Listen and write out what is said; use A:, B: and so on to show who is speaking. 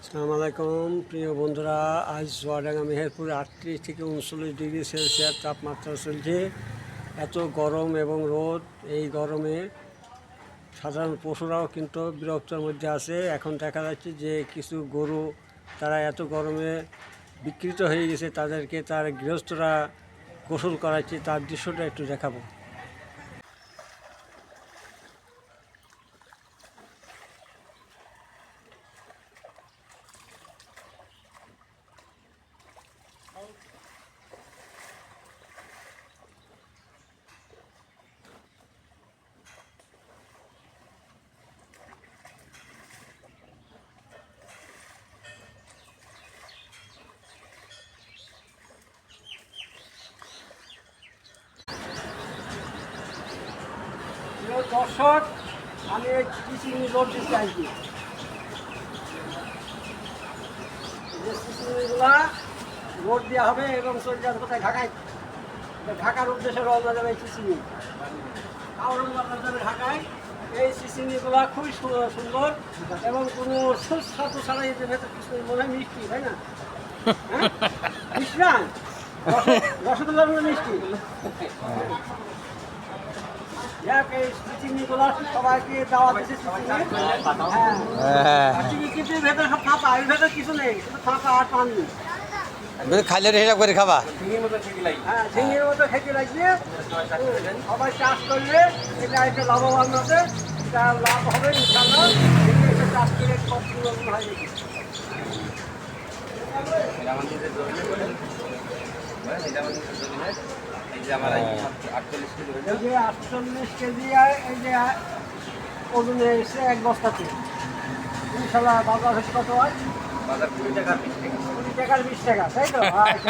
A: আসসালামু আলাইকুম প্রিয় বন্ধুরা, আজ চুয়াডাঙ্গা মেহেরপুর 38 থেকে 39 ডিগ্রি সেলসিয়াস তাপমাত্রা চলছে। এত গরম এবং রোদ, এই গরমে সাধারণ পশুরাও কিন্তু বিরক্তর মধ্যে আছে। এখন দেখা যাচ্ছে যে কিছু গরু তারা এত গরমে বিকৃত হয়ে গেছে, তাদেরকে তার গৃহস্থরা গোসল করাচ্ছে, তার দৃশ্যটা একটু দেখাবো। দর্শক, আমি এই চিচিংড়ি রোড দিতে আসছি। যে চিচিংড়িগুলা রোড দেওয়া হবে এবং চলে যাবে কোথায়? ঢাকায়। ঢাকার উদ্দেশ্যে রওনা যাবে এই চিচিংড়ি, আওরঙ্গাবাদ যাবে ঢাকায়। এই চিচিংড়িগুলা খুবই সুন্দর এবং কোনো সুস্বাদু ছাড়াই এদের ভেতর কিছু মনে হয় মিষ্টি, তাই না? হ্যাঁ, মিষ্টি না, রসগোল্লার মতো মিষ্টি। সবাইকে দাওয়াত দিচ্ছে চিচিংড়ি, ভেতরে সব ফাঁপা, এর ভেতরে কিছু নেই, শুধু ফাঁপা আর পানি।
B: খাইলে হিসাব করে খাবা।
A: হ্যাঁ, ঝিঙের মতো খেতে লাগবে। সবাই চাষ করলে এটা একটা লাভবান হবে, এটা লাভ হবে ইনশাআল্লাহ। এটা চাষ করে কত হয় দেখি। 48 কেজি এই যে ওজনে এসে এক বস্তাতে ইনশাআল্লাহ বাজার হচ্ছে কত হয়?
C: 20 টাকা 20 টাকা,
A: 20 টাকার 20 টাকা, তাই তো? আচ্ছা,